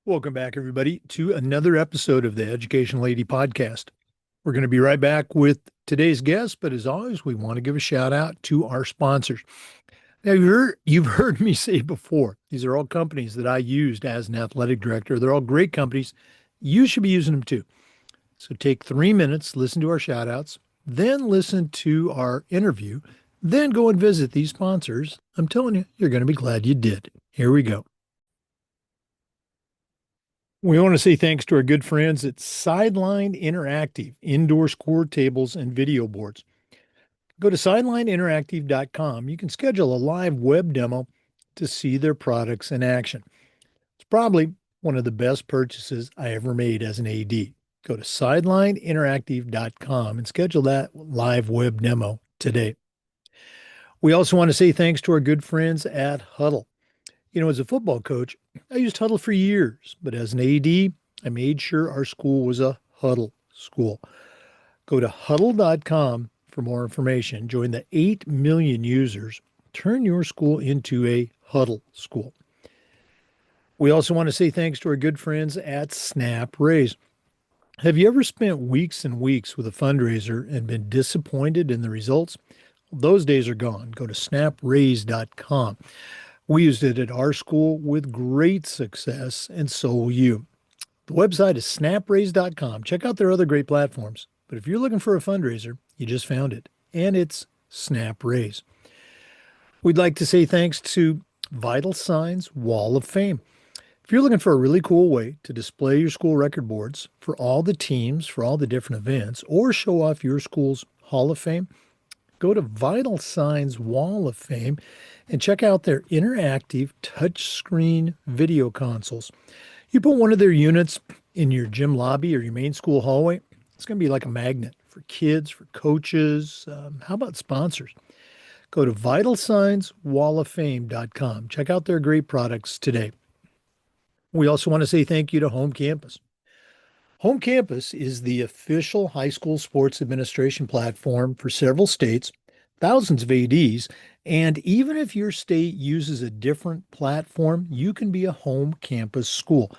Welcome back, everybody, to another episode of the Education Lady podcast. We're going to be right back with today's guest, but as always, we want to give a shout out to our sponsors. Now, you've heard me say before, these are all companies that I used as an athletic director. They're all great companies. You should be using them too. So take 3 minutes, listen to our shout outs, then listen to our interview, then go and visit these sponsors. I'm telling you, you're going to be glad you did. Here we go. We want to say thanks to our good friends at Sideline Interactive, indoor score tables and video boards. Go to sidelineinteractive.com. You can schedule a live web demo to see their products in action. It's probably one of the best purchases I ever made as an AD. Go to sidelineinteractive.com and schedule that live web demo today. We also want to say thanks to our good friends at Huddle. As a football coach, I used Huddle for years, but as an AD, I made sure our school was a Huddle school. Go to huddle.com for more information. Join the 8 million users. Turn your school into a Huddle school. We also want to say thanks to our good friends at Snap Raise. Have you ever spent weeks and weeks with a fundraiser and been disappointed in the results? Well, those days are gone. Go to snapraise.com. We used it at our school with great success, and so will you. The website is snapraise.com. Check out their other great platforms. But if you're looking for a fundraiser, you just found it, and it's Snap Raise. We'd like to say thanks to Vital Signs Wall of Fame. If you're looking for a really cool way to display your school record boards for all the teams, for all the different events, or show off your school's Hall of Fame, go to Vital Signs Wall of Fame and check out their interactive touchscreen video consoles. You put one of their units in your gym lobby or your main school hallway, it's going to be like a magnet for kids, for coaches. How about sponsors? Go to vitalsignswalloffame.com. Check out their great products today. We also want to say thank you to Home Campus. Home Campus is the official high school sports administration platform for several states, thousands of ADs, and even if your state uses a different platform, you can be a home campus school.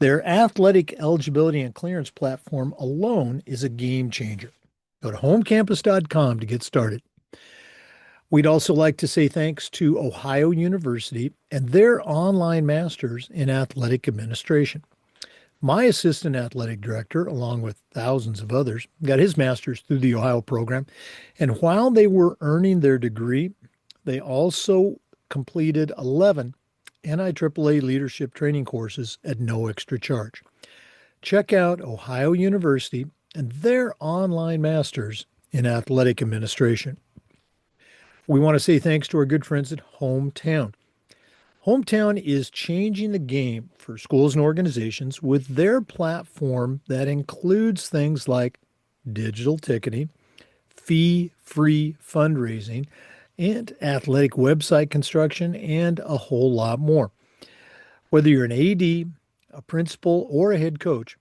Their athletic eligibility and clearance platform alone is a game changer. Go to homecampus.com to get started. We'd also like to say thanks to Ohio University and their online masters in athletic administration. My assistant athletic director, along with thousands of others, got his master's through the Ohio program. And while they were earning their degree, they also completed 11 NIAAA leadership training courses at no extra charge. Check out Ohio University and their online masters in athletic administration. We want to say thanks to our good friends at Hometown. Hometown is changing the game for schools and organizations with their platform that includes things like digital ticketing, fee-free fundraising, and athletic website construction, and a whole lot more. Whether you're an AD, a principal, or a head coach,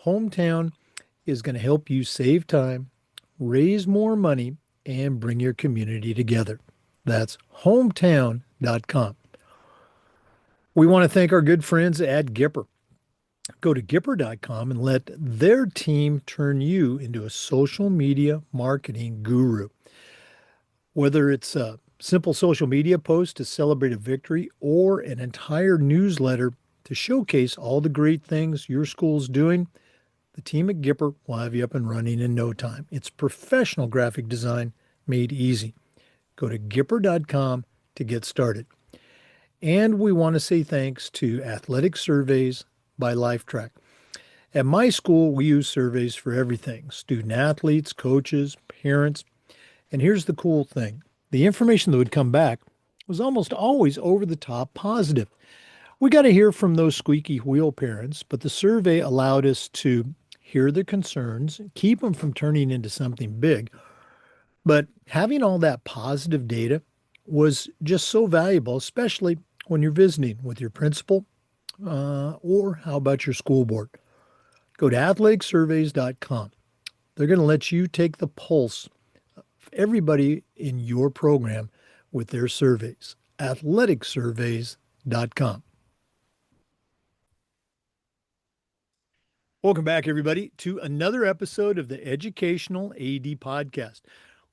Hometown is going to help you save time, raise more money, and bring your community together. That's hometown.com. We want to thank our good friends at Gipper. Go to Gipper.com and let their team turn you into a social media marketing guru. Whether it's a simple social media post to celebrate a victory or an entire newsletter to showcase all the great things your school's doing, the team at Gipper will have you up and running in no time. It's professional graphic design made easy. Go to Gipper.com to get started. And we want to say thanks to Athletic Surveys by LifeTrack. At my school, we use surveys for everything: student athletes, coaches, parents. And here's the cool thing. The information that would come back was almost always over the top positive. We got to hear from those squeaky wheel parents, but the survey allowed us to hear their concerns, keep them from turning into something big. But having all that positive data was just so valuable, especially when you're visiting with your principal, or how about your school board. Go to athleticsurveys.com. They're going to let you take the pulse of everybody in your program with their surveys. athleticsurveys.com. Welcome back, everybody, to another episode of the Educational AD Podcast.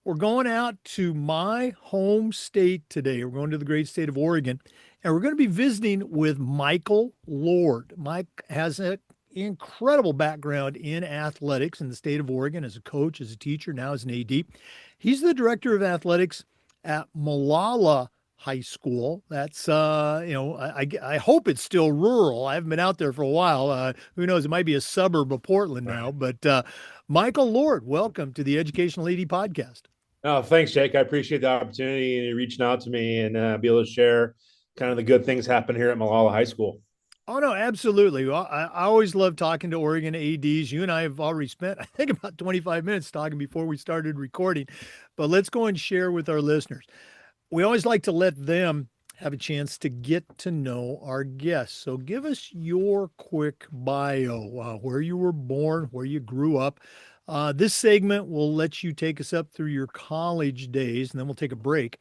We're going out to my home state today. We're going to the great state of Oregon, and we're going to be visiting with Michael Lord. Mike has an incredible background in athletics in the state of Oregon as a coach, as a teacher, now as an AD. He's the director of athletics at Molalla High School. That's I hope it's still rural. I haven't been out there for a while. Who knows? It might be a suburb of Portland now. Right. But Michael Lord, welcome to the Educational AD Podcast. Oh, thanks, Jake. I appreciate the opportunity and you reaching out to me and be able to share kind of the good things happen here at Molalla High School. Oh no, absolutely. Well, I always love talking to Oregon ADs. You and I have already spent, I think, about 25 minutes talking before we started recording. But let's go and share with our listeners. We always like to let them have a chance to get to know our guests. So give us your quick bio, where you were born, where you grew up. This segment will let you take us up through your college days, and then we'll take a break.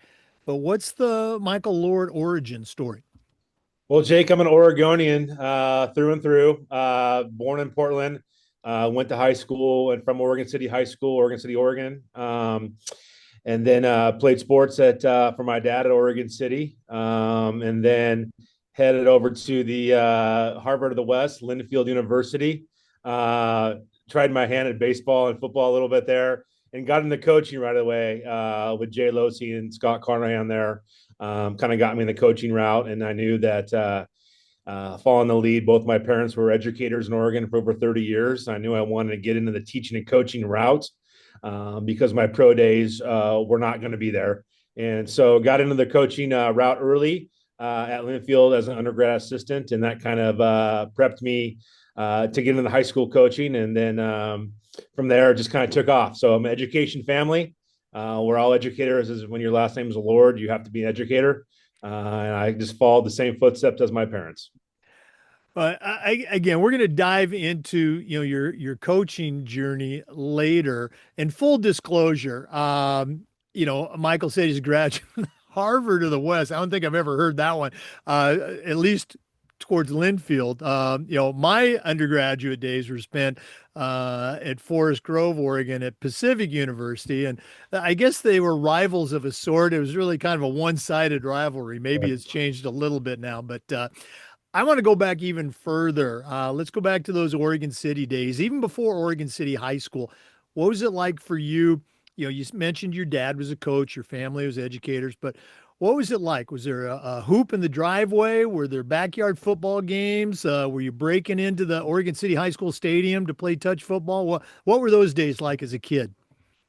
But what's the Michael Lord origin story? Well, Jake, I'm an Oregonian through and through. Born in Portland, went to high school and from Oregon City High School, Oregon City, Oregon. And then played sports at for my dad at Oregon City, and then headed over to the Harvard of the West, Linfield University. Tried my hand at baseball and football a little bit there, and got into coaching right away with Jay Losey and Scott Carnahan there. Kind of got me in the coaching route, and I knew that following the lead, both my parents were educators in Oregon for over 30 years. I knew I wanted to get into the teaching and coaching route because my pro days were not going to be there. And so got into the coaching route early at Linfield as an undergrad assistant, and that kind of prepped me to get into the high school coaching. And then from there, just kind of took off. So I'm an education family. We're all educators. As when your last name is Lord, you have to be an educator. And I just followed the same footsteps as my parents. Again, we're going to dive into your coaching journey later. And full disclosure, Michael said he's a graduate of Harvard of the West. I don't think I've ever heard that one. At least towards Linfield. My undergraduate days were spent at Forest Grove, Oregon, at Pacific University, and I guess they were rivals of a sort. It was really kind of a one-sided rivalry. Maybe it's changed a little bit now, but. I want to go back even further. Let's go back to those Oregon City days, even before Oregon City High School. What was it like for you? You mentioned your dad was a coach, your family was educators, but what was it like? Was there a hoop in the driveway? Were there backyard football games? Were you breaking into the Oregon City High School stadium to play touch football? What were those days like as a kid?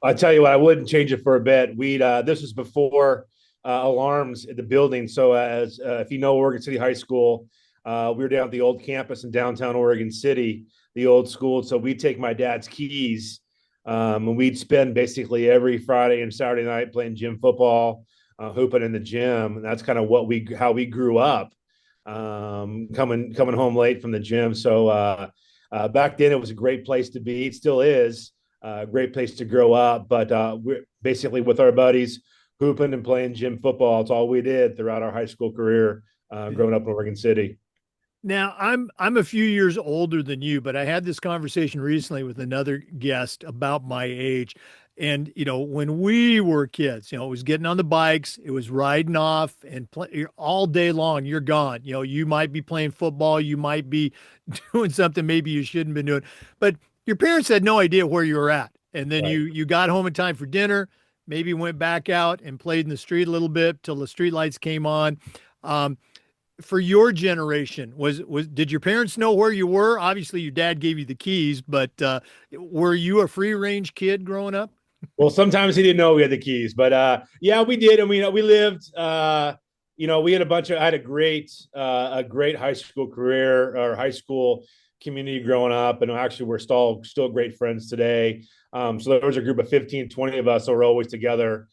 I tell you what, I wouldn't change it for a bit. We'd this was before alarms at the building. So as if you know Oregon City High School, we were down at the old campus in downtown Oregon City, the old school. So we'd take my dad's keys, and we'd spend basically every Friday and Saturday night playing gym football, hooping in the gym. And that's kind of how we grew up, coming home late from the gym. So back then it was a great place to be. It still is a great place to grow up. But we're basically with our buddies hooping and playing gym football. It's all we did throughout our high school career, growing up in Oregon City. Now, I'm a few years older than you, but I had this conversation recently with another guest about my age. And, when we were kids, it was getting on the bikes, it was riding off and all day long, you're gone. You might be playing football, you might be doing something maybe you shouldn't be doing, but your parents had no idea where you were at. And then Right. you got home in time for dinner, maybe went back out and played in the street a little bit till the street lights came on. Um, for your generation, was did your parents know where you were? Obviously, your dad gave you the keys, but were you a free range kid growing up? Well, sometimes he didn't know we had the keys, but yeah, we did. And we lived, we had I had a great high school career or high school community growing up. And actually we're still great friends today. So there was a group of 15, 20 of us that were always together,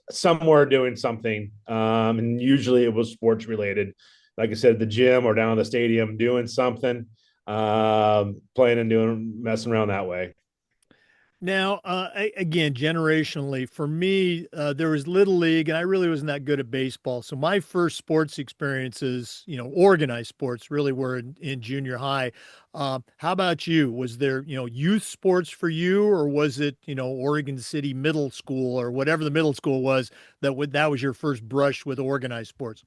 somewhere doing something. And usually it was sports related. Like I said, the gym or down in the stadium, doing something, playing and messing around that way. Now, again, generationally, for me, there was little league, and I really wasn't that good at baseball. So my first sports experiences, organized sports, really were in junior high. How about you? Was there, youth sports for you, or was it, Oregon City Middle School or whatever the middle school was that was your first brush with organized sports?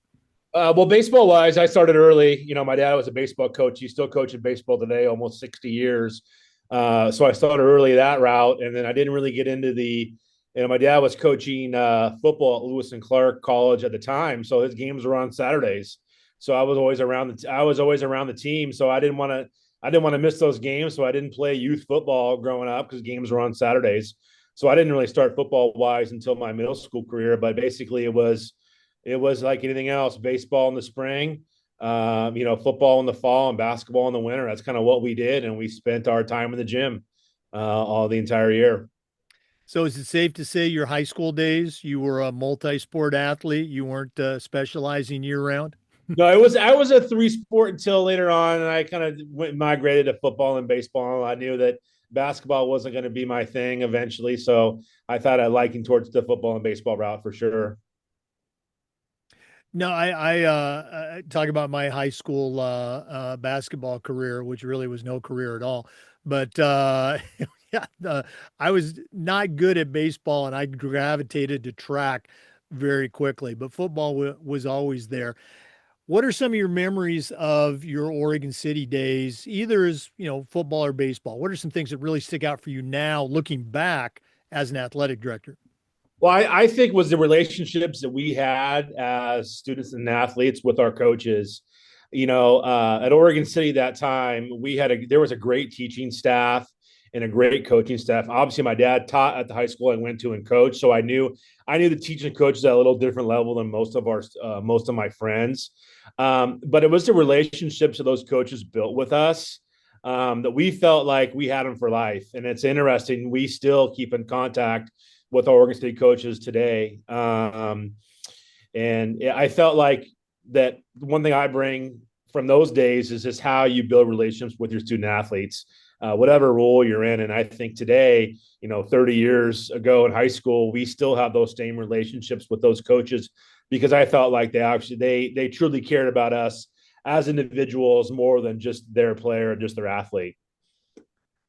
Well, baseball wise, I started early. My dad was a baseball coach. He's still coaching baseball today, almost 60 years. So I started early that route. And then I didn't really get into my dad was coaching football at Lewis and Clark College at the time. So his games were on Saturdays. So I was always around the team. So I didn't want to miss those games. So I didn't play youth football growing up because games were on Saturdays. So I didn't really start football wise until my middle school career. But basically it was like anything else: baseball in the spring, football in the fall, and basketball in the winter. That's kind of what we did, and we spent our time in the gym all the entire year. So is it safe to say your high school days, you were a multi-sport athlete? You weren't specializing year round? No, I was a three sport until later on, and I kind of migrated to football and baseball. I knew that basketball wasn't going to be my thing eventually, so I thought I liking towards the football and baseball route for sure. No, I talk about my high school basketball career, which really was no career at all. But yeah, I was not good at baseball, and I gravitated to track very quickly. But football was always there. What are some of your memories of your Oregon City days, either as football or baseball? What are some things that really stick out for you now, looking back as an athletic director? Well, I think was the relationships that we had as students and athletes with our coaches. At Oregon City that time, there was a great teaching staff and a great coaching staff. Obviously, my dad taught at the high school I went to and coached, so I knew the teaching coaches at a little different level than most of my friends. But it was the relationships that those coaches built with us. That we felt like we had them for life. And it's interesting, we still keep in contact with our Oregon State coaches today. And I felt like that one thing I bring from those days is just how you build relationships with your student athletes, whatever role you're in. And I think today, 30 years ago in high school, we still have those same relationships with those coaches because I felt like they truly cared about us as individuals more than just their player or just their athlete.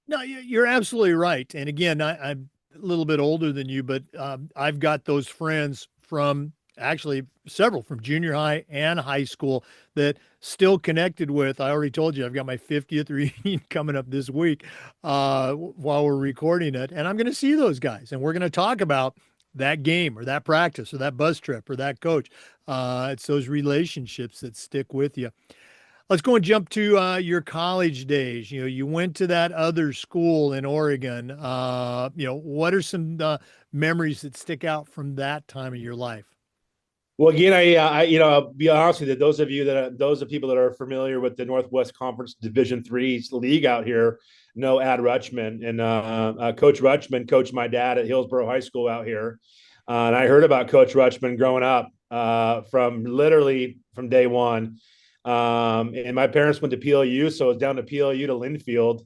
No, you're absolutely right. And again, I'm a little bit older than you, but I've got those friends from actually several from junior high and high school that still connected with. I already told you I've got my 50th reunion coming up this week while we're recording it. And I'm going to see those guys and we're going to talk about that game or that practice or that bus trip or that coach. It's those relationships that stick with you. Let's go and jump to your college days. You went to that other school in Oregon. What are some memories that stick out from that time of your life? Well, again, I'll be honest with you. Those of people that are familiar with the Northwest Conference Division III league out here know Ad Rutschman, and Coach Rutschman coached my dad at Hillsborough High School out here, and I heard about Coach Rutschman growing up from literally from day one. And my parents went to PLU, so it was down to PLU to Linfield.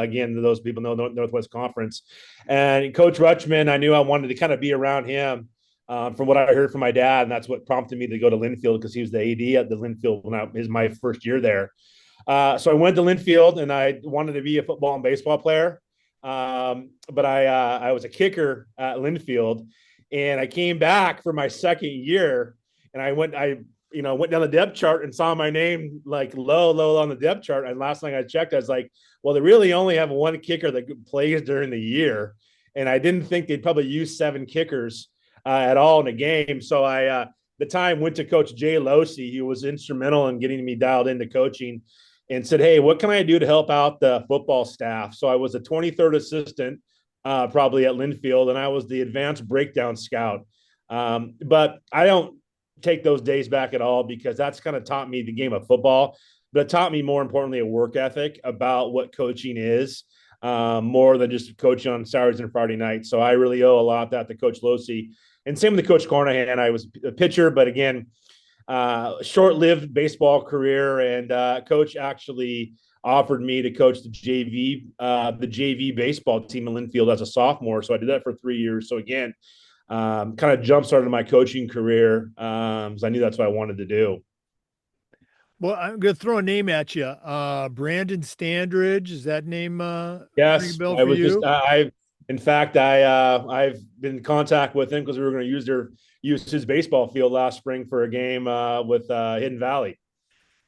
Again, those people know Northwest Conference, and Coach Rutschman. I knew I wanted to kind of be around him from what I heard from my dad, and that's what prompted me to go to Linfield because he was the AD at the Linfield when it was my first year there. So I went to Linfield, and I wanted to be a football and baseball player, but I was a kicker at Linfield, and I came back for my second year, and I went down the depth chart and saw my name like low on the depth chart. And last night I checked, I was like, well, they really only have one kicker that plays during the year, and I didn't think they'd probably use seven kickers at all in a game. So the time went to Coach Jay Losi, who was instrumental in getting me dialed into coaching, and said, "Hey, what can I do to help out the football staff?" So I was a 23rd assistant, probably at Linfield, and I was the advanced breakdown scout. But I don't take those days back at all because that's kind of taught me the game of football, but it taught me more importantly a work ethic about what coaching is. More than just coaching on Saturdays and Friday nights. So I really owe a lot of that to Coach Losi. And same with the Coach Carnahan. I was a pitcher, but again, short-lived baseball career. And Coach actually offered me to coach the JV baseball team in Linfield as a sophomore. So I did that for 3 years. So again, kind of jump started my coaching career because I knew that's what I wanted to do. Well, I'm going to throw a name at you. Brandon Standridge. Is that name ring a Yes, bell I for was just you? in fact I've been in contact with him because we were going to use his baseball field last spring for a game with Hidden Valley.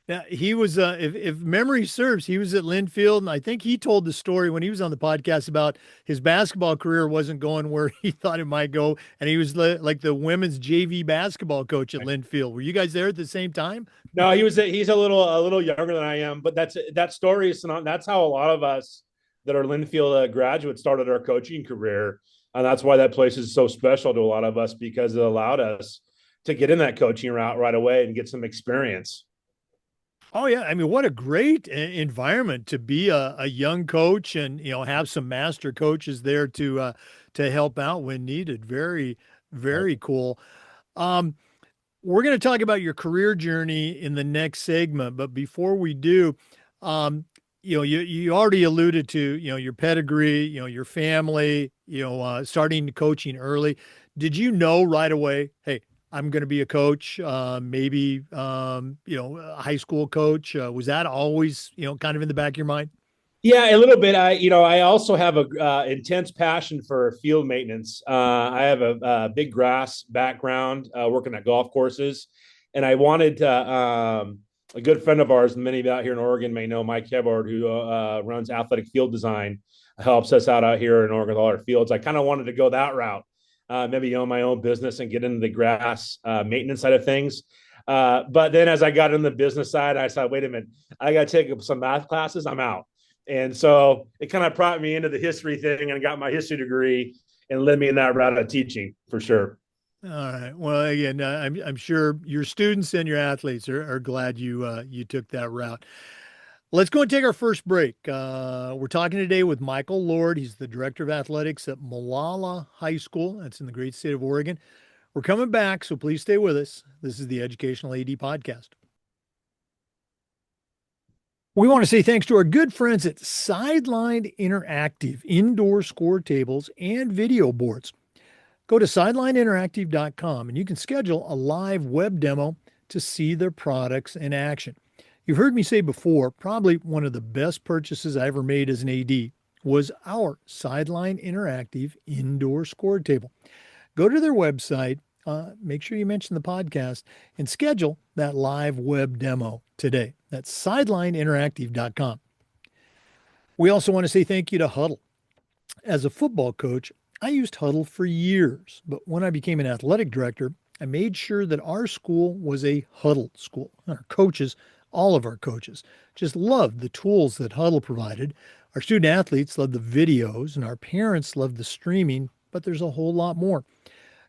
Yeah, he was, if memory serves, he was at Linfield, and I think he told the story when he was on the podcast about his basketball career wasn't going where he thought it might go, and he was like the women's JV basketball coach at Linfield. Were you guys there at the same time? No, he's a little younger than I am, but that story is not that's how a lot of us that are Linfield graduates started our coaching career, and that's why that place is so special to a lot of us because it allowed us to get in that coaching route right away and get some experience. Oh yeah, I mean, what a great environment to be a young coach, and have some master coaches there to help out when needed. Very, Right. very cool. Um, We're going to talk about your career journey in the next segment, but before we do, um, you already alluded to your pedigree, your family, starting coaching early. Did you know right away, hey, I'm going to be a coach, maybe a high school coach? Was that always kind of in the back of your mind? Yeah, a little bit. I also have a intense passion for field maintenance. I have a big grass background, working at golf courses, and I wanted to. A good friend of ours, many of you out here in Oregon may know Mike Hebard, who runs Athletic Field Design, helps us out here in Oregon with all our fields. I kind of wanted to go that route, maybe own my own business and get into the grass maintenance side of things. But then as I got in the business side, I said, wait a minute, I got to take some math classes. I'm out. And so it kind of brought me into the history thing and got my history degree and led me in that route of teaching for sure. All right. Well, again, I'm sure your students and your athletes are glad you took that route. Let's go and take our first break. We're talking today with Michael Lord. He's the director of athletics at Molalla High School. That's in the great state of Oregon. We're coming back, so please stay with us. This is the Educational AD Podcast. We want to say thanks to our good friends at Sideline Interactive, indoor score tables and video boards. Go to sidelineinteractive.com and you can schedule a live web demo to see their products in action. You've heard me say before, probably one of the best purchases I ever made as an AD was our Sideline Interactive indoor score table. Go to their website, make sure you mention the podcast, and schedule that live web demo today. That's sidelineinteractive.com. We also want to say thank you to Huddle. As a football coach, I used Huddle for years, but when I became an athletic director, I made sure that our school was a Huddle school. Our coaches, all of our coaches, just loved the tools that Huddle provided. Our student athletes loved the videos, and our parents loved the streaming, but there's a whole lot more.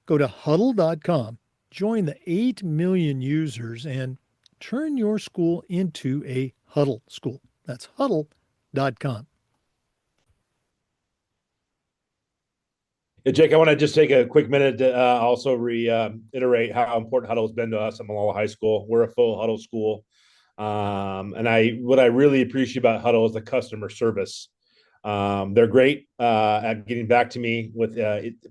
Go to huddle.com, join the 8 million users, and turn your school into a Huddle school. That's huddle.com. Yeah, Jake, I want to just take a quick minute to also reiterate how important Huddle has been to us at Molalla High School. We're a full Huddle school. And what I really appreciate about Huddle is the customer service. They're great at getting back to me with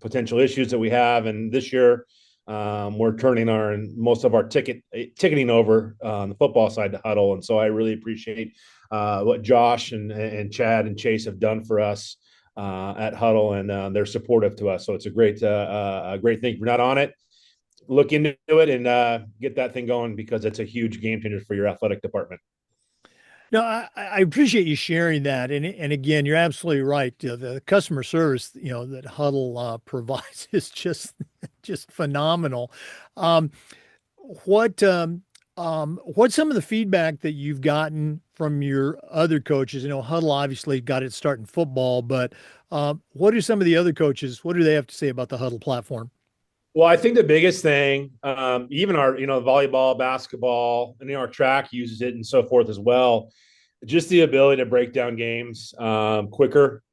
potential issues that we have. And this year, we're turning most of our ticketing over on the football side to Huddle. And so I really appreciate what Josh and Chad and Chase have done for us at Huddle, and they're supportive to us. So it's a great thing. If you're not on it, look into it and get that thing going because it's a huge game changer for your athletic department. No, I appreciate you sharing that, and again, you're absolutely right. The customer service, that Huddle provides is just phenomenal. Um, what's some of the feedback that you've gotten from your other coaches? Huddle obviously got its start in football, but what do some of the other coaches? What do they have to say about the Huddle platform? Well, I think the biggest thing, even our volleyball, basketball, and our track uses it and so forth as well. Just the ability to break down games quicker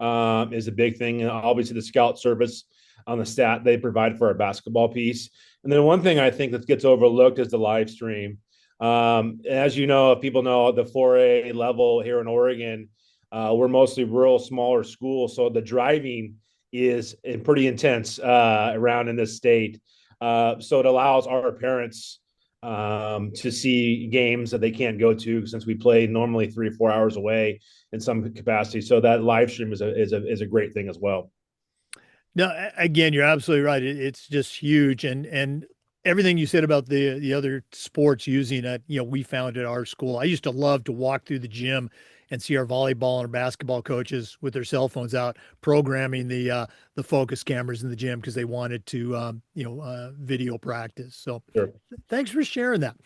is a big thing. And obviously, the scout service on the stat they provide for our basketball piece. And then one thing I think that gets overlooked is the live stream. As you know, if people know the 4A level here in Oregon, we're mostly rural, smaller schools. So the driving is pretty intense around in this state. So it allows our parents to see games that they can't go to since we play normally 3 or 4 hours away in some capacity. So that live stream is a great thing as well. No, again, you're absolutely right. It's just huge, and everything you said about the other sports using it, we found at our school. I used to love to walk through the gym and see our volleyball and our basketball coaches with their cell phones out programming the focus cameras in the gym because they wanted to video practice. So Sure. thanks for sharing that.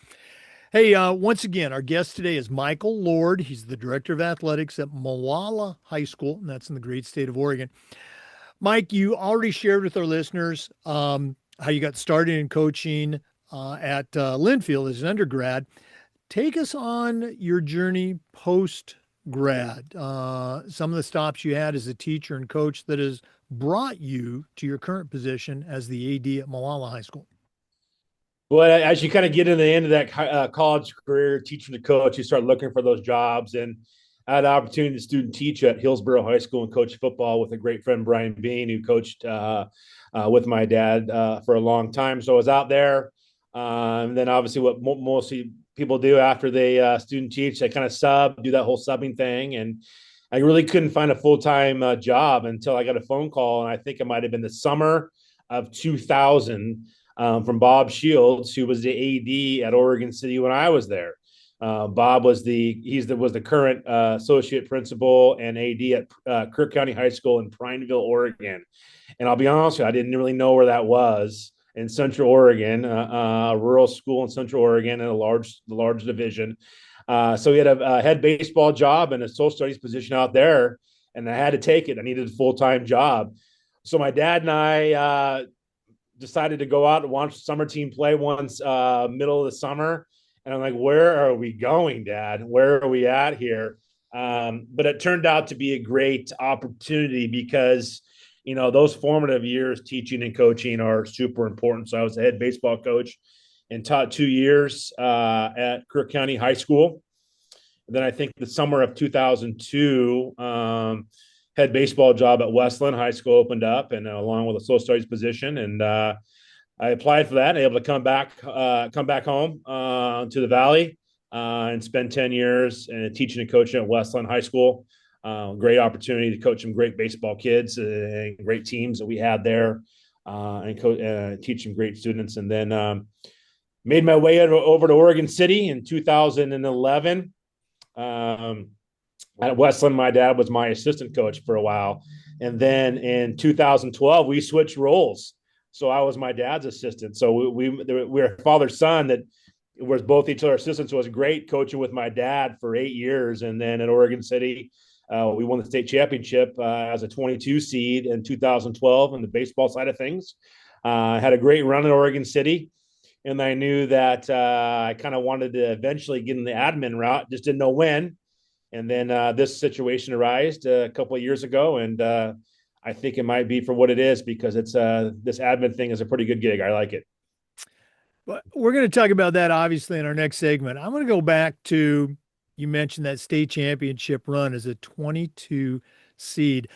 Hey, once again, our guest today is Michael Lord. He's the director of athletics at Molalla High School, and that's in the great state of Oregon. Mike, you already shared with our listeners how you got started in coaching at Linfield as an undergrad. Take us on your journey post grad, some of the stops you had as a teacher and coach that has brought you to your current position as the AD at Molalla High School. Well, as you kind of get in the end of that college career, teaching to coach, you start looking for those jobs. And I had the opportunity to student teach at Hillsborough High School and coach football with a great friend, Brian Bean, who coached with my dad for a long time. So I was out there. Then obviously what mostly people do after they student teach, they kind of do that whole subbing thing. And I really couldn't find a full-time job until I got a phone call. And I think it might've been the summer of 2000 from Bob Shields, who was the AD at Oregon City when I was there. Bob was the current associate principal and AD at Kirk County High School in Prineville, Oregon. And I'll be honest with you, I didn't really know where that was in Central Oregon, a rural school in Central Oregon and the large division. So he had a head baseball job and a social studies position out there, and I had to take it. I needed a full-time job. So my dad and I decided to go out and watch summer team play once middle of the summer. And I'm like, where are we going, Dad? Where are we at here? But it turned out to be a great opportunity because, those formative years teaching and coaching are super important. So I was the head baseball coach and taught 2 years at Kirk County High School. And then I think the summer of 2002, head baseball job at Westland High School opened up, and along with a social studies position, and I applied for that. Able to come back home to the Valley and spend 10 years teaching and coaching at Westland High School. Great opportunity to coach some great baseball kids and great teams that we had there, and teach some great students. And then made my way over to Oregon City in 2011. At Westland, my dad was my assistant coach for a while. And then in 2012, we switched roles. So I was my dad's assistant. So we're a father-son that was both each other's assistants. So it was great coaching with my dad for 8 years. And then at Oregon City, we won the state championship as a 22 seed in 2012 on the baseball side of things. Had a great run in Oregon City. And I knew that I kind of wanted to eventually get in the admin route, just didn't know when. And then this situation arose a couple of years ago, and I think it might be for what it is because it's this admin thing is a pretty good gig. I like it. But we're going to talk about that obviously in our next segment. I want to go back to you mentioned that state championship run as a 22 seed.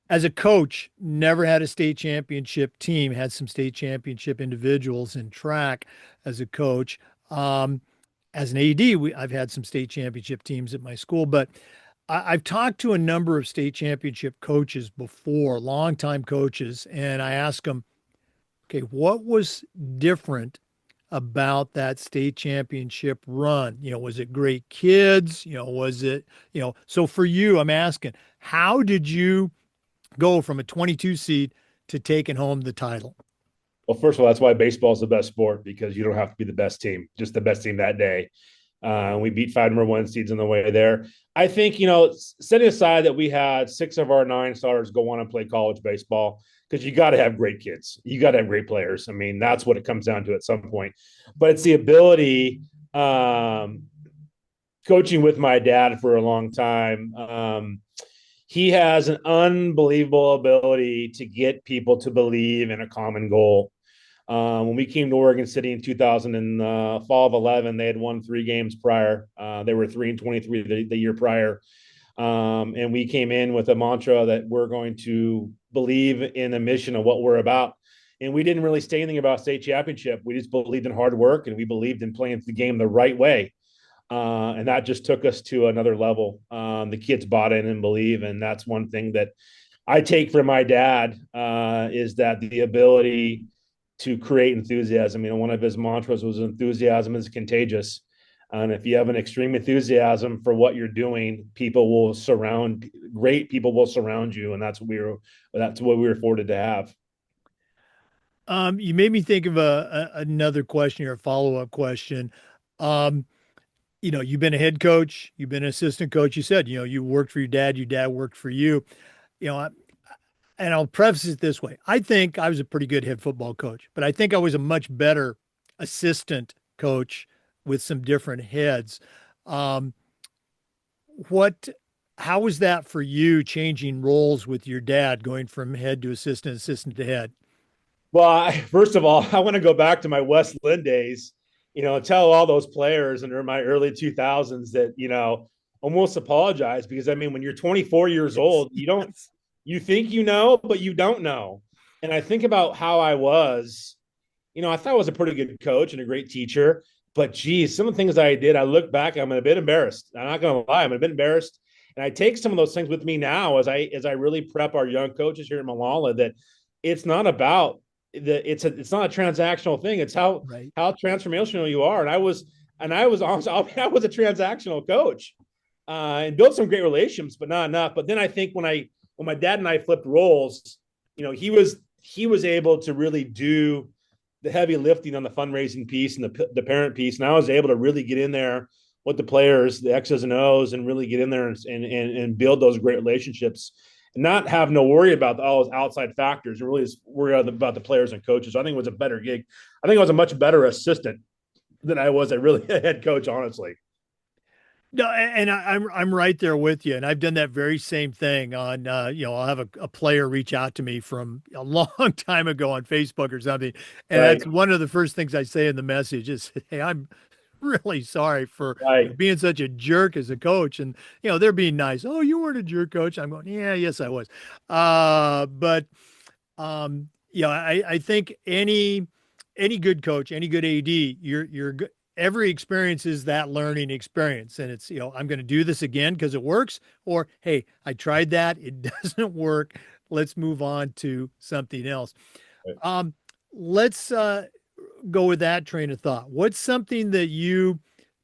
As a coach, never had a state championship team, had some state championship individuals in track as a coach. As an AD, I've had some state championship teams at my school, but I've talked to a number of state championship coaches before, longtime coaches, and I ask them, okay, what was different about that state championship run? Was it great kids? Was it, so for you, I'm asking, how did you go from a 22 seed to taking home the title? Well, first of all, that's why baseball is the best sport because you don't have to be the best team, just the best team that day. We beat 5 number 1 seeds on the way there. I think, setting aside that we had 6 of our 9 stars go on and play college baseball because you got to have great kids. You got to have great players. I mean, that's what it comes down to at some point. But it's the ability, coaching with my dad for a long time. He has an unbelievable ability to get people to believe in a common goal. When we came to Oregon City in 2000 and fall of 11, they had won 3 games prior. They were 3-23 the year prior. And we came in with a mantra that we're going to believe in the mission of what we're about. And we didn't really say anything about state championship. We just believed in hard work and we believed in playing the game the right way. And that just took us to another level. The kids bought in and believe. And that's one thing that I take from my dad is that the ability to create enthusiasm. One of his mantras was enthusiasm is contagious. And if you have an extreme enthusiasm for what you're doing, great people will surround you. And that's what we were afforded to have. You made me think of another question or a follow-up question. Um, you've been a head coach, you've been an assistant coach. You said, you worked for your dad worked for you. You know, and I'll preface it this way. I think I was a pretty good head football coach, but I think I was a much better assistant coach with some different heads. Um, what, how was that for you changing roles with your dad, going from head to assistant, assistant to head? Well, first of all, I want to go back to my West Lynn days, tell all those players in my early 2000s that, almost apologize because when you're 24 years Yes, old, you don't, yes, you think you know, but you don't know. And I think about how I was, I thought I was a pretty good coach and a great teacher, but geez, some of the things I did, I look back, I'm a bit embarrassed. I'm not going to lie, I'm a bit embarrassed. And I take some of those things with me now as I really prep our young coaches here in Molalla that it's not about it's not a transactional thing. It's right. how transformational you are. And I was honest, I was a transactional coach and built some great relationships, but not enough. But then I think when my dad and I flipped roles, he was able to really do the heavy lifting on the fundraising piece and the parent piece, and I was able to really get in there with the players, the X's and O's, and really get in there and build those great relationships, and not have no worry about all those outside factors, and really just worry about the players and coaches. So I think it was a better gig. I think I was a much better assistant than I was a head coach, honestly. No, and I'm right there with you, and I've done that very same thing on I'll have a player reach out to me from a long time ago on Facebook or something, and Right, that's one of the first things I say in the message is, "Hey, I'm really sorry for right, being such a jerk as a coach," and they're being nice. Oh, you weren't a jerk, coach. I'm going, yeah, yes, I was, but I think any good coach, any good AD, you're every experience is that learning experience. And it's, I'm going to do this again because it works. Or, hey, I tried that. It doesn't work. Let's move on to something else. right. Um, let's go with that train of thought. What's something that you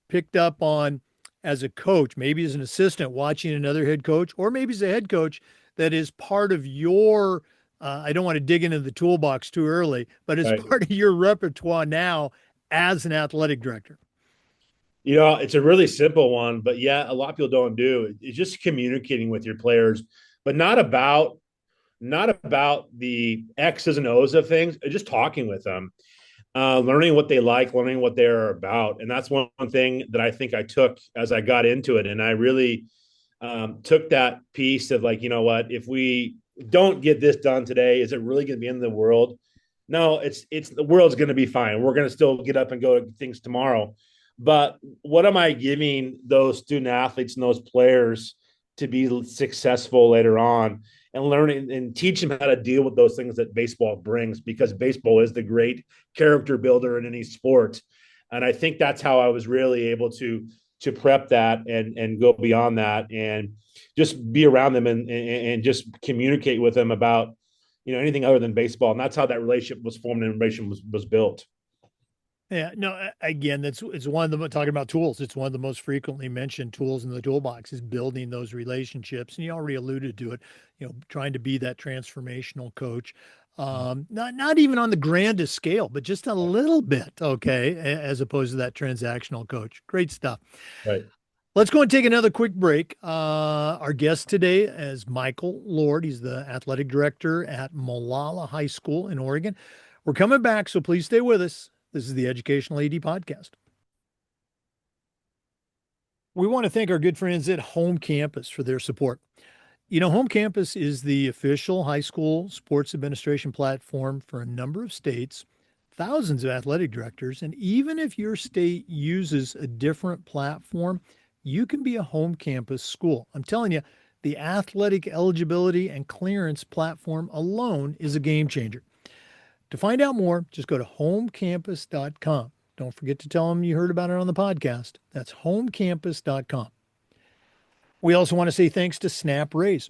picked up on as a coach, maybe as an assistant watching another head coach, or maybe as a head coach that is part of your, I don't want to dig into the toolbox too early, but as Right. part of your repertoire now as an athletic director? It's a really simple one, but yeah, a lot of people don't do. It's just communicating with your players, but not about the X's and O's of things, just talking with them, learning what they like, learning what they're about. And that's one thing that I think I took as I got into it. And I really took that piece of like, what, if we don't get this done today, is it really going to be in the world? No, it's the world's going to be fine. We're going to still get up and go to things tomorrow. But what am I giving those student athletes and those players to be successful later on and learning and teach them how to deal with those things that baseball brings, because baseball is the great character builder in any sport. And I think that's how I was really able to prep that and go beyond that and just be around them and just communicate with them about anything other than baseball. And that's how that relationship was formed and relationship was built. Yeah, no, again, it's one of the talking about tools. It's one of the most frequently mentioned tools in the toolbox is building those relationships. And you already alluded to it, trying to be that transformational coach. Not even on the grandest scale, but just a little bit, okay, as opposed to that transactional coach. Great stuff. Right. Let's go and take another quick break. Our guest today is Michael Lord. He's the athletic director at Molalla High School in Oregon. We're coming back, so please stay with us. This is the Educational AD Podcast. We want to thank our good friends at Home Campus for their support. Home Campus is the official high school sports administration platform for a number of states, thousands of athletic directors. And even if your state uses a different platform, you can be a home campus school. I'm telling you, the athletic eligibility and clearance platform alone is a game changer. To find out more, just go to homecampus.com. Don't forget to tell them you heard about it on the podcast. That's homecampus.com. We also want to say thanks to Snap Raise.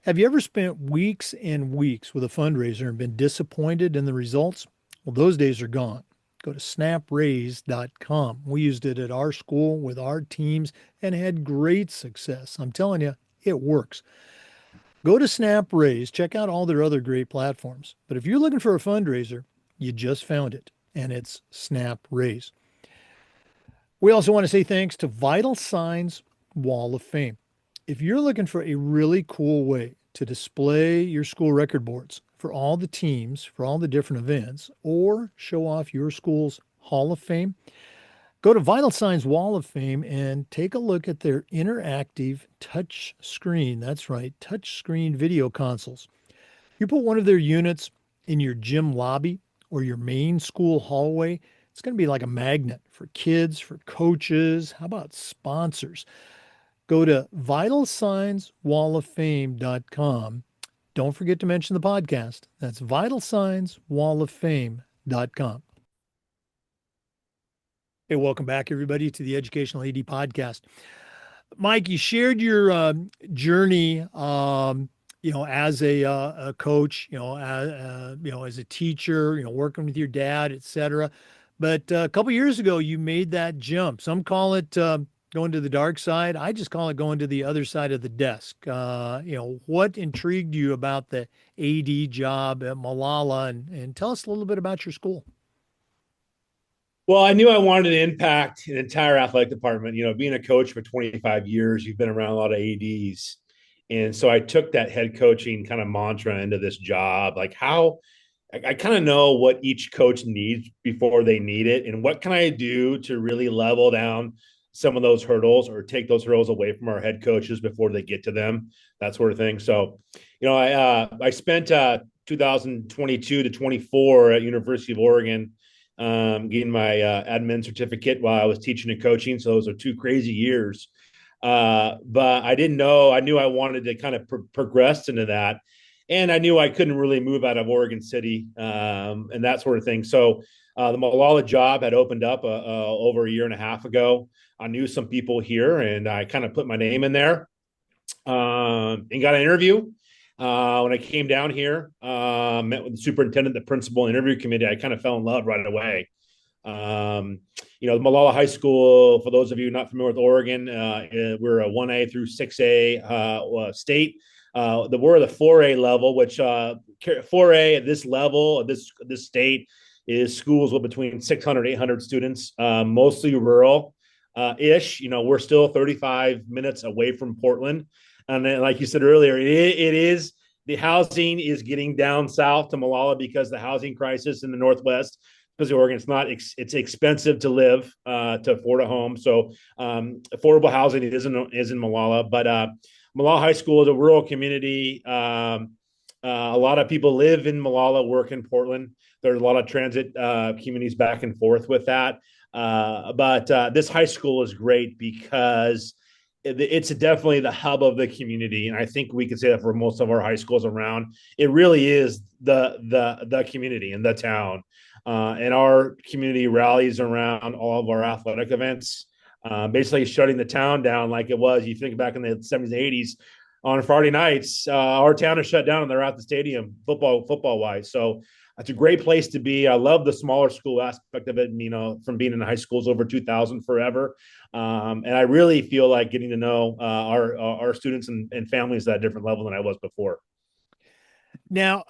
Have you ever spent weeks and weeks with a fundraiser and been disappointed in the results? Well, those days are gone. Go to snapraise.com. We used it at our school with our teams and had great success. I'm telling you, it works. Go to Snap Raise, check out all their other great platforms. But if you're looking for a fundraiser, you just found it, and it's Snap Raise. We also want to say thanks to Vital Signs Wall of Fame. If you're looking for a really cool way to display your school record boards for all the teams, for all the different events, or show off your school's Hall of Fame, go to Vital Signs Wall of Fame and take a look at their interactive touch screen. That's right, touch screen video consoles. You put one of their units in your gym lobby or your main school hallway, it's going to be like a magnet for kids, for coaches. How about sponsors? Go to vitalsignswalloffame.com. Don't forget to mention the podcast. That's vitalsignswalloffame.com. Hey, welcome back, everybody, to the Educational AD Podcast. Mike, you shared your journey, as a coach, as a teacher, working with your dad, et cetera. But a couple years ago, you made that jump. Some call it going to the dark side. I just call it going to the other side of the desk. What intrigued you about the AD job at Molalla, and tell us a little bit about your school. Well, I knew I wanted to impact an entire athletic department. Being a coach for 25 years, you've been around a lot of ADs. And so I took that head coaching kind of mantra into this job. Like, how I kind of know what each coach needs before they need it. And what can I do to really level down some of those hurdles or take those hurdles away from our head coaches before they get to them, that sort of thing. So, I spent 2022 to 24 at University of Oregon getting my admin certificate while I was teaching and coaching. So those are 2 crazy years. But I didn't know, I knew I wanted to kind of progress into that. And I knew I couldn't really move out of Oregon City and that sort of thing. So the Molalla job had opened up over a year and a half ago. I knew some people here and I kind of put my name in there and got an interview. When I came down here, met with the superintendent, the principal, interview committee, I kind of fell in love right away. The Molalla High School, for those of you not familiar with Oregon, we're a 1A through 6A state. We're the 4A level, which 4A at this level, this state, is schools with between 600, 800 students, mostly rural ish. We're still 35 minutes away from Portland. And then, like you said earlier, it is the housing is getting down south to Molalla because the housing crisis in the Northwest, because Oregon, it's expensive to live to afford a home. So affordable housing is in Molalla, but Molalla High School is a rural community. A lot of people live in Molalla, work in Portland. There's a lot of transit communities back and forth with that. But this high school is great because it's definitely the hub of the community, and I think we could say that for most of our high schools around. It really is the community and the town, and our community rallies around all of our athletic events. Basically, shutting the town down like it was. You think back in the 70s and 80s, on Friday nights, our town is shut down and they're at the stadium football wise. So it's a great place to be. I love the smaller school aspect of it, and, from being in high schools over 2,000 forever. And I really feel like getting to know our students and families at a different level than I was before. Now,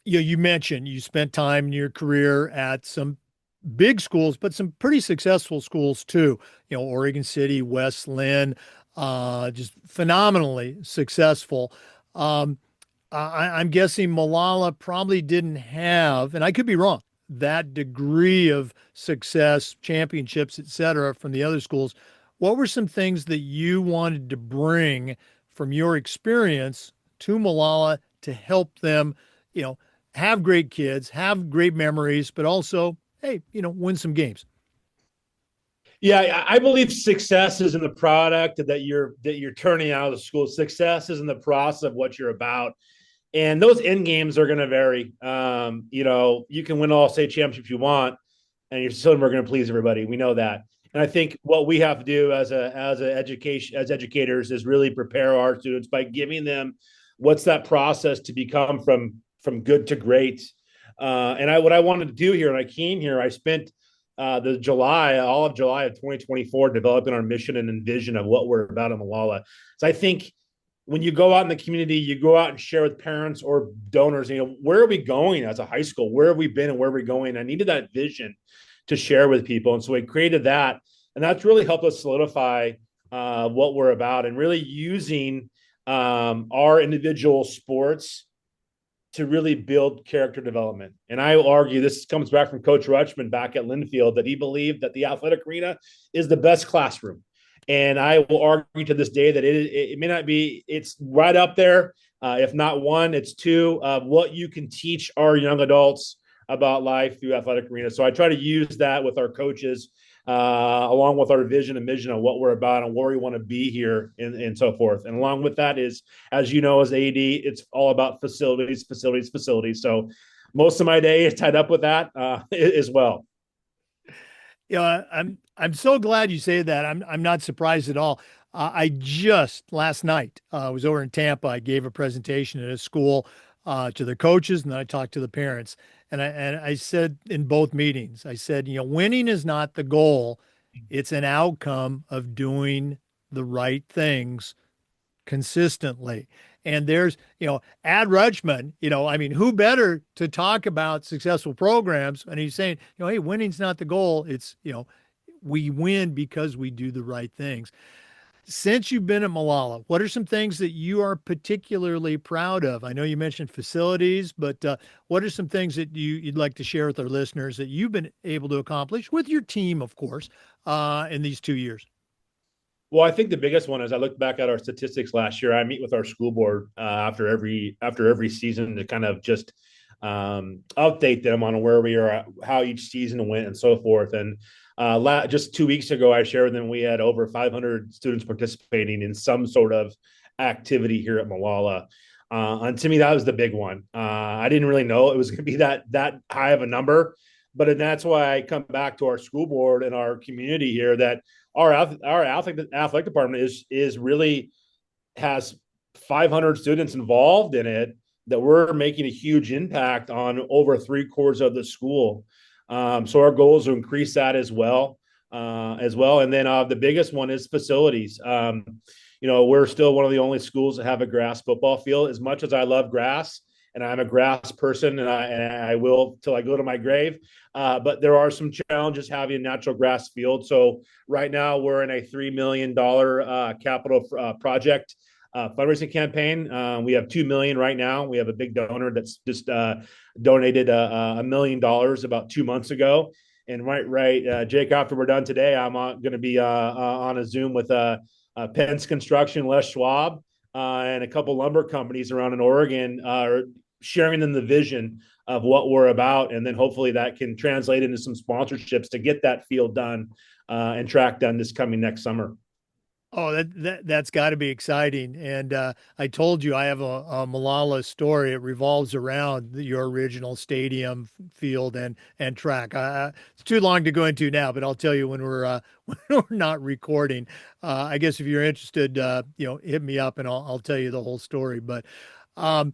you mentioned you spent time in your career at some big schools, but some pretty successful schools too. Oregon City, West Lynn, just phenomenally successful. I'm guessing Molalla probably didn't have, and I could be wrong, that degree of success, championships, et cetera, from the other schools. What were some things that you wanted to bring from your experience to Molalla to help them, have great kids, have great memories, but also, hey, win some games. Yeah, I believe success is in the product that you're turning out of the school. Success is in the process of what you're about, and those end games are going to vary. You can win all state championships you want, and you're still never going to please everybody. We know that, and I think what we have to do as educators is really prepare our students by giving them what's that process to become from good to great. And what I wanted to do here, and I came here, I spent all of July of 2024 developing our mission and vision of what we're about in Molalla. So I think when you go out in the community, you go out and share with parents or donors, where are we going as a high school? Where have we been and where are we going? I needed that vision to share with people. And so we created that. And that's really helped us solidify what we're about and really using our individual sports to really build character development. And I will argue this comes back from Coach Rutschman back at Linfield, that he believed that the athletic arena is the best classroom. And I will argue to this day that it may not be, it's right up there. If not one, it's two of what you can teach our young adults about life through athletic arena. So I try to use that with our coaches, along with our vision and mission on what we're about and where we want to be here and so forth. And along with that is, as you know, as AD, it's all about facilities, facilities, facilities. So most of my day is tied up with that as well. I'm so glad you say that. I'm not surprised at all. I just last night was over in Tampa. I gave a presentation at a school to the coaches, and then I talked to the parents. And I said in both meetings, I said, winning is not the goal; it's an outcome of doing the right things consistently. And there's, Ad Rutschman, I mean, who better to talk about successful programs? And he's saying, hey, winning's not the goal. It's, we win because we do the right things. Since you've been at Molalla, what are some things that you are particularly proud of? I know you mentioned facilities, but what are some things that you'd like to share with our listeners that you've been able to accomplish with your team, of course, in these 2 years? Well, I think the biggest one is I looked back at our statistics last year. I meet with our school board after every season to kind of just update them on where we are, how each season went, and so forth. And just 2 weeks ago, I shared with them we had over 500 students participating in some sort of activity here at Molalla. And to me, that was the big one. I didn't really know it was going to be that high of a number, but that's why I come back to our school board and our community here that our athletic department is really has 500 students involved in it, that we're making a huge impact on over 3/4 of the school. So our goal is to increase that as well. And then the biggest one is facilities. We're still one of the only schools that have a grass football field. As much as I love grass, and I'm a grass person, and I will till I go to my grave. But there are some challenges having a natural grass field. So right now we're in a $3 million capital project fundraising campaign. We have 2 million right now. We have a big donor that's just donated $1 million about 2 months ago. And Jake, after we're done today, I'm going to be on a Zoom with Pence Construction, Les Schwab, and a couple lumber companies around in Oregon, sharing them the vision of what we're about. And then hopefully that can translate into some sponsorships to get that field done and track done this coming next summer. Oh, that's got to be exciting. And I told you I have a Molalla story. It revolves around your original stadium, field, and track. It's too long to go into now, but I'll tell you when we're when we're not recording. I guess if you're interested, hit me up and I'll tell you the whole story. But um,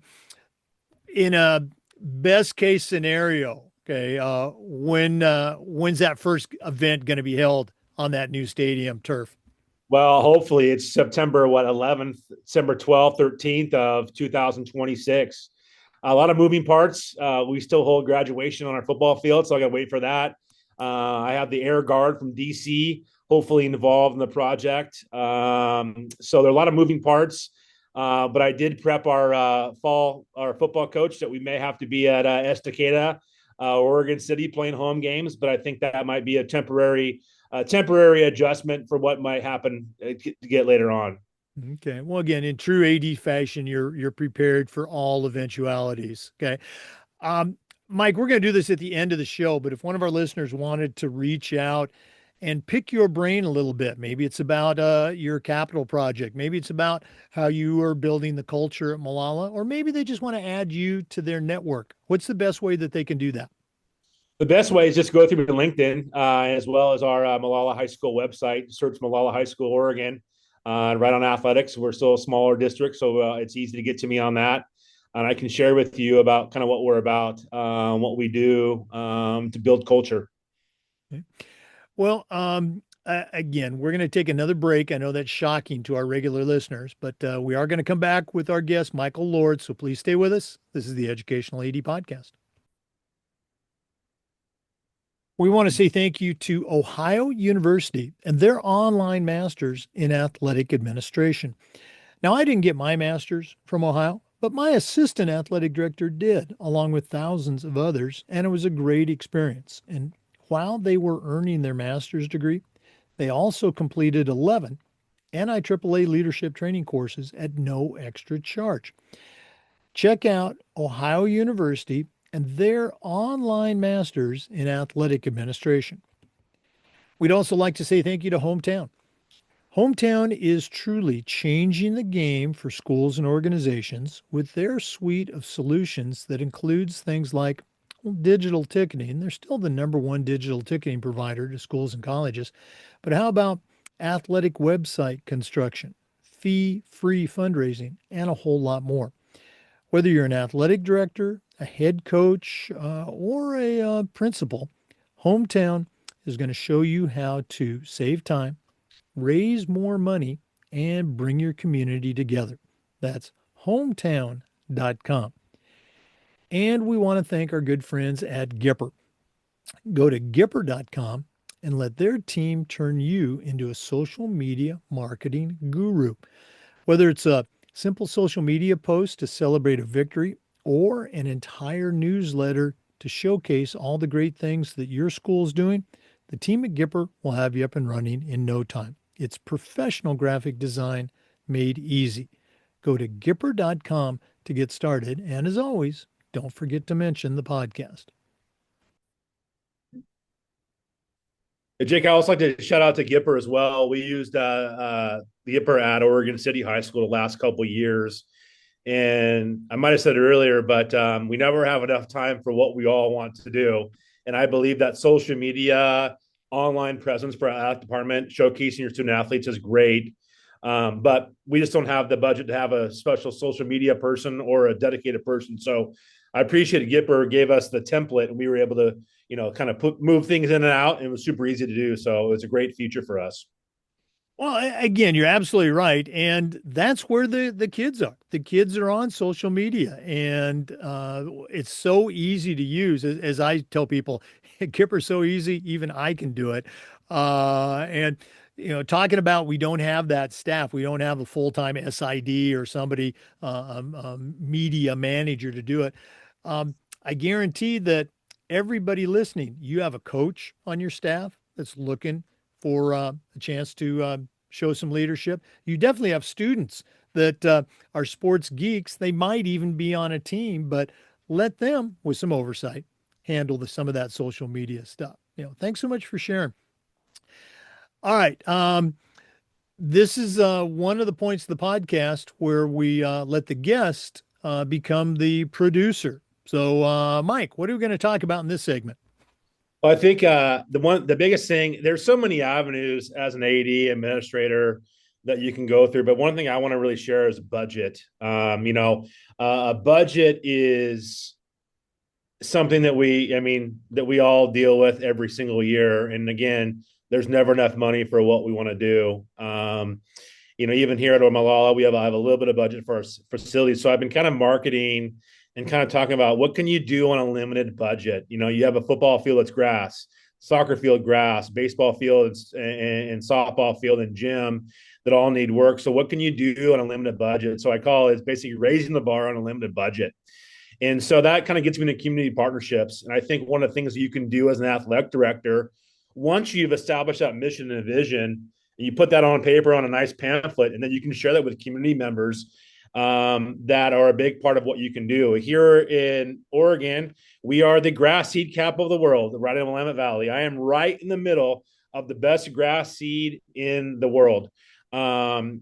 in a best case scenario, okay, when's that first event going to be held on that new stadium turf? Well, hopefully it's September 11th, December 12th, 13th of 2026. A lot of moving parts. We still hold graduation on our football field, so I got to wait for that. I have the Air Guard from DC, hopefully involved in the project. So there are a lot of moving parts. But I did prep our football coach that we may have to be at Estacada, Oregon City, playing home games. But I think that might be a temporary adjustment for what might happen to get later on. Okay. Well, again, in true AD fashion, you're prepared for all eventualities. Okay. Um, Mike, we're going to do this at the end of the show, but if one of our listeners wanted to reach out and pick your brain a little bit, maybe it's about your capital project, maybe it's about how you are building the culture at Molalla, or maybe they just want to add you to their network. What's the best way that they can do that? The best way is just go through LinkedIn as well as our Molalla High School website. Search Molalla High School, Oregon, right on athletics. We're still a smaller district, so it's easy to get to me on that. And I can share with you about kind of what we're about, what we do to build culture. Okay. Well, again, we're going to take another break. I know that's shocking to our regular listeners, but we are going to come back with our guest, Michael Lord. So please stay with us. This is the Educational AD Podcast. We want to say thank you to Ohio University and their online masters in athletic administration. Now, I didn't get my master's from Ohio, but my assistant athletic director did, along with thousands of others, and it was a great experience. And while they were earning their master's degree, they also completed 11 NIAAA leadership training courses at no extra charge. Check out Ohio University and their online masters in athletic administration. We'd also like to say thank you to Hometown. Hometown is truly changing the game for schools and organizations with their suite of solutions that includes things like digital ticketing. They're still the number one digital ticketing provider to schools and colleges. But how about athletic website construction, fee-free fundraising, and a whole lot more? Whether you're an athletic director, a head coach, or a principal, Hometown is going to show you how to save time, raise more money, and bring your community together. That's hometown.com. And we want to thank our good friends at Gipper. Go to Gipper.com and let their team turn you into a social media marketing guru. Whether it's a simple social media post to celebrate a victory or an entire newsletter to showcase all the great things that your school is doing, the team at Gipper will have you up and running in no time. It's professional graphic design made easy. Go to Gipper.com to get started. And as always, don't forget to mention the podcast. Hey, Jake, I also like to shout out to Gipper as well. We used Gipper at Oregon City High School the last couple of years. And I might have said it earlier, but we never have enough time for what we all want to do. And I believe that social media, online presence for our department, showcasing your student athletes is great. But we just don't have the budget to have a special social media person or a dedicated person. So I appreciate Gipper gave us the template and we were able to, kind of move things in and out. And it was super easy to do. So it's a great feature for us. Well, again, you're absolutely right. And that's where the kids are. The kids are on social media, and it's so easy to use. As I tell people, Kipper's so easy, even I can do it. And, talking about we don't have that staff, we don't have a full-time SID or somebody, media manager to do it. I guarantee that everybody listening, you have a coach on your staff that's looking for a chance to show some leadership. You definitely have students that are sports geeks. They might even be on a team, but let them, with some oversight, handle some of that social media stuff. Thanks so much for sharing. All right. This is one of the points of the podcast where we let the guest become the producer. So, Mike, what are we going to talk about in this segment? Well, I think the biggest thing, there's so many avenues as an AD administrator that you can go through, but one thing I want to really share is budget. A budget is something that we all deal with every single year. And again, there's never enough money for what we want to do. Even here at Molalla, I have a little bit of budget for our facilities. So I've been kind of marketing and kind of talking about what can you do on a limited budget. You have a football field that's grass, soccer field grass, baseball field and softball field and gym that all need work. So what can you do on a limited budget? So I call it basically raising the bar on a limited budget. And so that kind of gets me into community partnerships. And I think one of the things that you can do as an athletic director, once you've established that mission and vision, and you put that on paper on a nice pamphlet, and then you can share that with community members. that are a big part of what you can do. Here in Oregon, we are the grass seed capital of the world, right in the Willamette Valley. I am right in the middle of the best grass seed in the world. And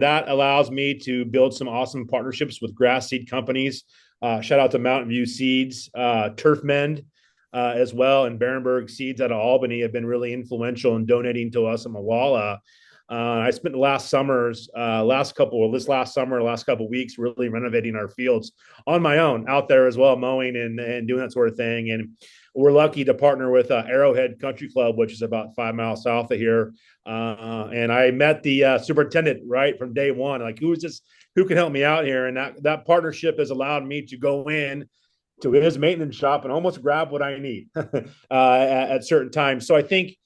that allows me to build some awesome partnerships with grass seed companies. Shout out to Mountain View Seeds, Turf Mend, as well, and Barenberg Seeds out of Albany have been really influential in donating to us in Molalla. I spent the last summers, last summer, last couple of weeks, really renovating our fields on my own out there as well, mowing and doing that sort of thing. And we're lucky to partner with Arrowhead Country Club, which is about 5 miles south of here. And I met the superintendent right from day one. Like, who is this? Who can help me out here? And that partnership has allowed me to go in to his maintenance shop and almost grab what I need at certain times. So I think,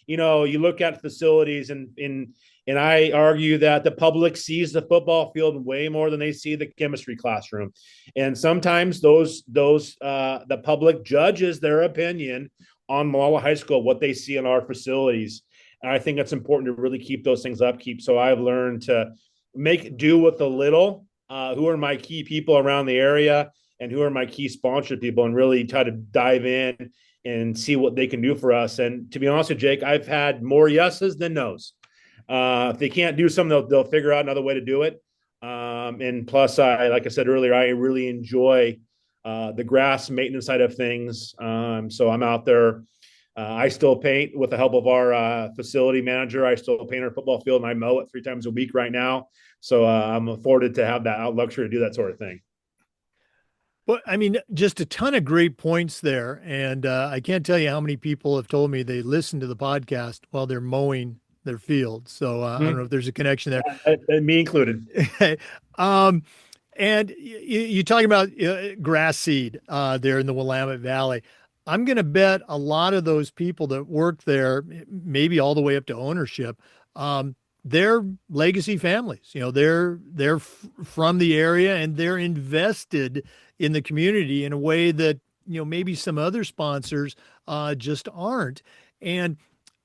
you look at facilities and I argue that the public sees the football field way more than they see the chemistry classroom. And sometimes the public judges their opinion on Molalla High School, what they see in our facilities. And I think it's important to really keep those things upkeep. So I've learned to make do with the little, who are my key people around the area and who are my key sponsored people, and really try to dive in and see what they can do for us. And to be honest with you, Jake, I've had more yeses than nos. If they can't do something, they'll figure out another way to do it. And plus, like I said earlier, I really enjoy the grass maintenance side of things. So I'm out there. I still paint with the help of our facility manager. I still paint our football field, and I mow it 3 times a week right now. So I'm afforded to have that luxury to do that sort of thing. Well, I mean, just a ton of great points there. And I can't tell you how many people have told me they listen to the podcast while they're mowing their field. So I don't know if there's a connection there. Me included. um, and you talking about grass seed there in the Willamette Valley. I'm going to bet a lot of those people that work there, maybe all the way up to ownership, they're legacy families. They're from the area and they're invested in the community in a way that maybe some other sponsors just aren't. And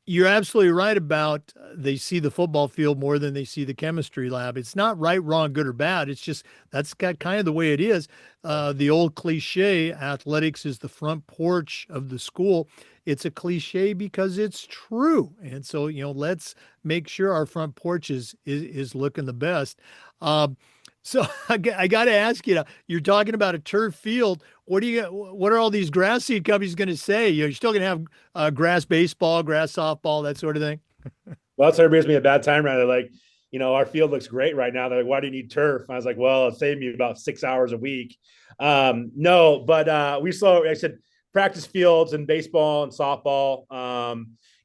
you're absolutely right about they see the football field more than they see the chemistry lab. It's not right, wrong, good or bad. It's just that's got kind of the way it is. The old cliche, athletics is the front porch of the school. It's a cliche because it's true. And so, let's make sure our front porch is looking the best. So I got to ask you, you're talking about a turf field. What are all these grass seed companies going to say? You're still going to have grass baseball, grass softball, that sort of thing? Well, that's what gives me a bad time around it. Like, our field looks great right now. They're like, why do you need turf? I was like, well, it saved me about 6 hours a week. No, but I said, practice fields and baseball and softball.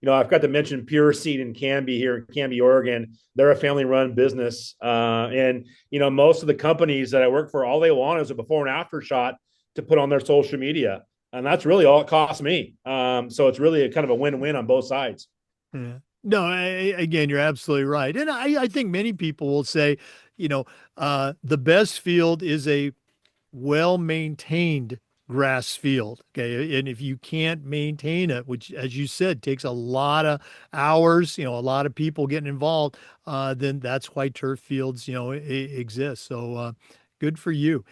I've got to mention Pure Seed in Canby here in Canby, Oregon. They're a family-run business, and most of the companies that I work for, all they want is a before and after shot to put on their social media, and that's really all it costs me. So it's really a kind of a win-win on both sides. Yeah. No, again, you're absolutely right, and I think many people will say, the best field is a well-maintained grass field. Okay. And if you can't maintain it, which, as you said, takes a lot of hours, a lot of people getting involved, then that's why turf fields, exist. So good for you.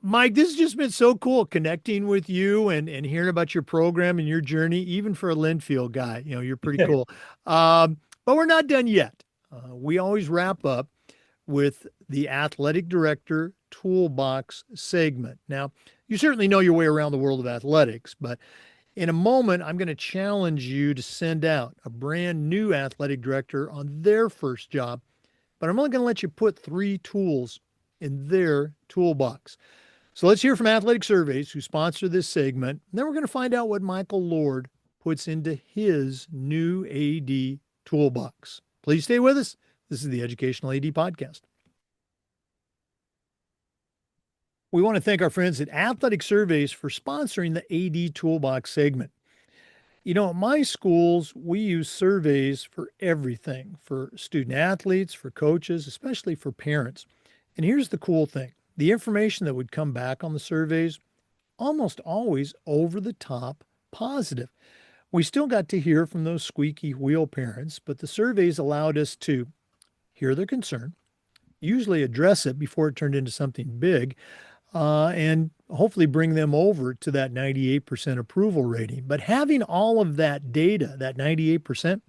Mike, this has just been so cool connecting with you and hearing about your program and your journey, even for a Linfield guy. You're pretty cool. But we're not done yet. We always wrap up with the athletic director toolbox segment. Now, you certainly know your way around the world of athletics, but in a moment, I'm going to challenge you to send out a brand new athletic director on their first job, but I'm only going to let you put 3 tools in their toolbox. So let's hear from Athletic Surveys, who sponsor this segment. And then we're going to find out what Michael Lord puts into his new AD toolbox. Please stay with us. This is the Educational AD Podcast. We want to thank our friends at Athletic Surveys for sponsoring the AD Toolbox segment. At my schools, we use surveys for everything, for student athletes, for coaches, especially for parents. And here's the cool thing. The information that would come back on the surveys, almost always over the top positive. We still got to hear from those squeaky wheel parents, but the surveys allowed us to hear their concern, usually address it before it turned into something big, and hopefully bring them over to that 98% approval rating. But having all of that data, that 98%,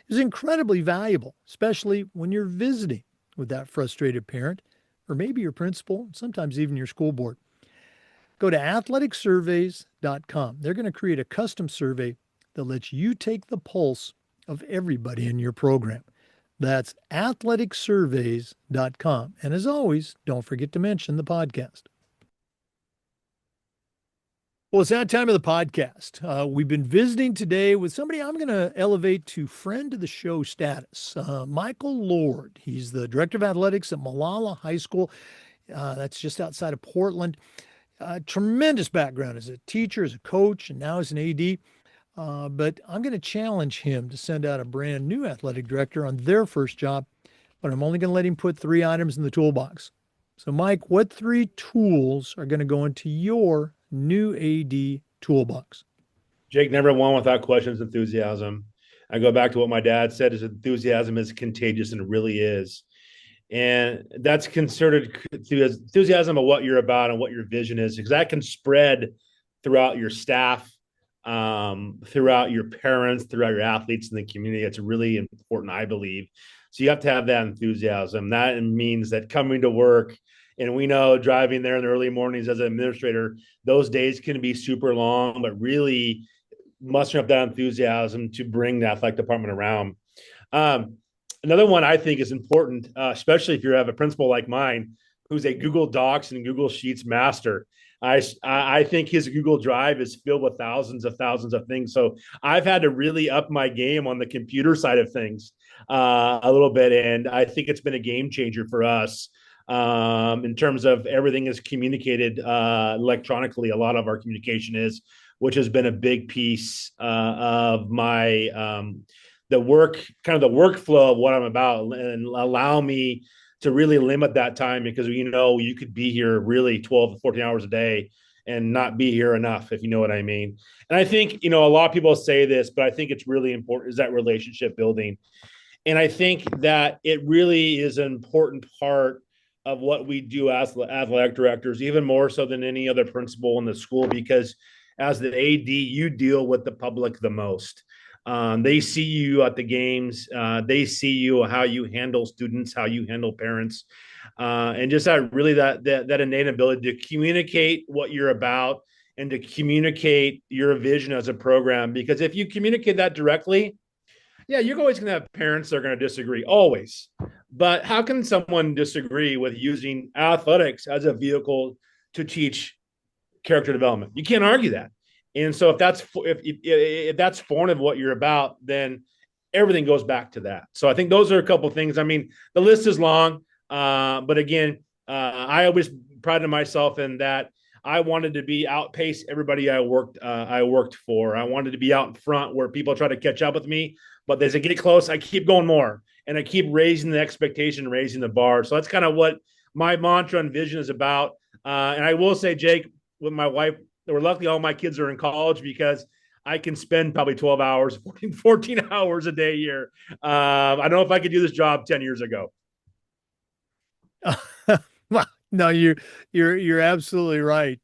is incredibly valuable, especially when you're visiting with that frustrated parent, or maybe your principal, sometimes even your school board. Go to athleticsurveys.com. They're going to create a custom survey that lets you take the pulse of everybody in your program. That's athleticsurveys.com. And as always, don't forget to mention the podcast. Well, it's that time of the podcast. We've been visiting today with somebody I'm going to elevate to friend of the show status, Michael Lord. He's the director of athletics at Molalla High School. That's just outside of Portland. Tremendous background as a teacher, as a coach, and now as an AD. But I'm going to challenge him to send out a brand new athletic director on their first job, but I'm only going to let him put 3 items in the toolbox. So, Mike, what 3 tools are going to go into your new AD toolbox? Jake, never one without questions, enthusiasm. I go back to what my dad said: is enthusiasm is contagious, and it really is. And that's concerted enthusiasm of what you're about and what your vision is, because that can spread throughout your staff, throughout your parents, throughout your athletes in the community. It's really important, I believe. So you have to have that enthusiasm. That means that coming to work, and we know driving there in the early mornings as an administrator, those days can be super long, but really mustering up that enthusiasm to bring the athletic department around. Another one I think is important, especially if you have a principal like mine, who's a Google Docs and Google Sheets master. I think his Google Drive is filled with thousands of things. So I've had to really up my game on the computer side of things a little bit. And I think it's been a game changer for us in terms of everything is communicated electronically. A lot of our communication is, which has been a big piece of my the workflow of what I'm about, and allow me to really limit that time, because you could be here really 12 to 14 hours a day and not be here enough, if you know what I mean. And I think a lot of people say this, but I think it's really important, is that relationship building. And I think that it really is an important part of what we do as athletic directors, even more so than any other principal in the school, because as the AD, you deal with the public the most. They see you at the games. They see you, how you handle students, how you handle parents, and just that innate ability to communicate what you're about and to communicate your vision as a program. Because if you communicate that directly, yeah, you're always going to have parents that are going to disagree, always. But how can someone disagree with using athletics as a vehicle to teach character development? You can't argue that. And so if that's foreign of what you're about, then everything goes back to that. So I think those are a couple of things. I mean, the list is long, but again, I always prided myself in that I wanted to be outpace everybody I worked for. I wanted to be out in front where people try to catch up with me, but as I get close, I keep going more, and I keep raising the expectation, raising the bar. So that's kind of what my mantra and vision is about. And I will say, Jake, with my wife, luckily all my kids are in college, because I can spend probably 12 hours, 14 hours a day here. I don't know if I could do this job 10 years ago. Well, no, you're absolutely right.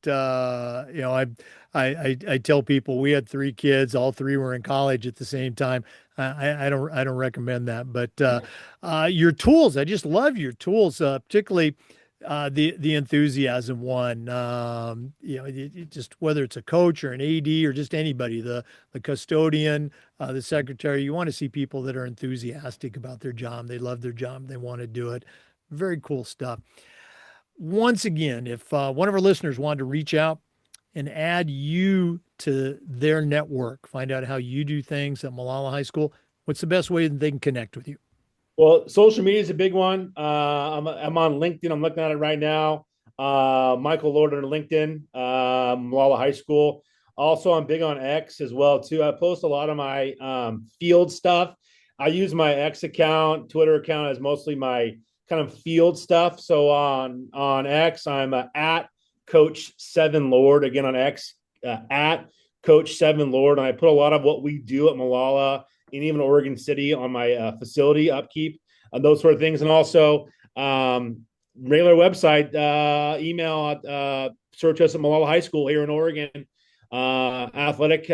I tell people we had 3 kids, all 3 were in college at the same time. I don't recommend that. But your tools, I just love your tools, particularly the enthusiasm one. Just whether it's a coach or an AD or just anybody, the custodian, the secretary, you want to see people that are enthusiastic about their job. They love their job. They want to do it. Very cool stuff. Once again, if one of our listeners wanted to reach out and add you to their network, find out how you do things at Molalla High School, what's the best way that they can connect with you? Well, social media is a big one. I'm on LinkedIn. I'm looking at it right now. Michael Lord on LinkedIn, Molalla High School. Also, I'm big on X as well too. I post a lot of my field stuff. I use my X account, Twitter account as mostly my kind of field stuff. So on X, I'm at Coach Seven Lord. Again, on X, at Coach Seven Lord. And I put a lot of what we do at Molalla and even Oregon City on my facility upkeep, those sort of things. And also, Regular website, email, search us at Molalla High School here in Oregon, athletic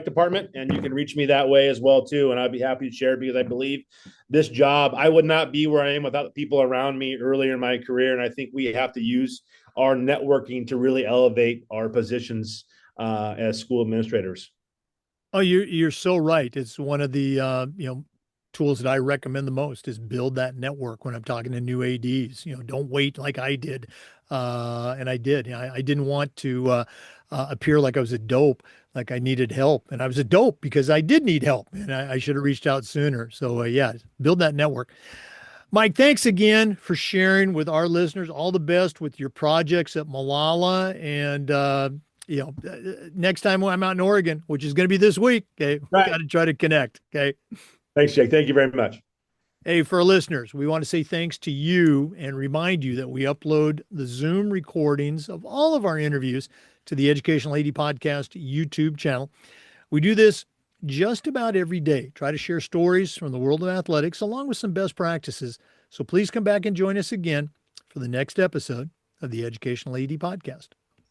department, and you can reach me that way as well too. And I'd be happy to share because I believe this job, I would not be where I am without the people around me earlier in my career. And I think we have to use our networking to really elevate our positions as school administrators. Oh, you're so right. It's one of the tools that I recommend the most is build that network when I'm talking to new ADs. Don't wait like I did. And I did. I didn't want to appear like I was a dope, like I needed help. And I was a dope because I did need help and I should have reached out sooner. So yeah, build that network. Mike, thanks again for sharing with our listeners. All the best with your projects at Molalla. And, next time I'm out in Oregon, which is going to be this week, okay, we Right. got to try to connect. Okay. Thanks, Jake. Thank you very much. Hey, for our listeners, we want to say thanks to you and remind you that we upload the Zoom recordings of all of our interviews to the Educational AD Podcast YouTube channel. We do this just about every day. Try to share stories from the world of athletics along with some best practices. So please come back and join us again for the next episode of the Educational AD Podcast.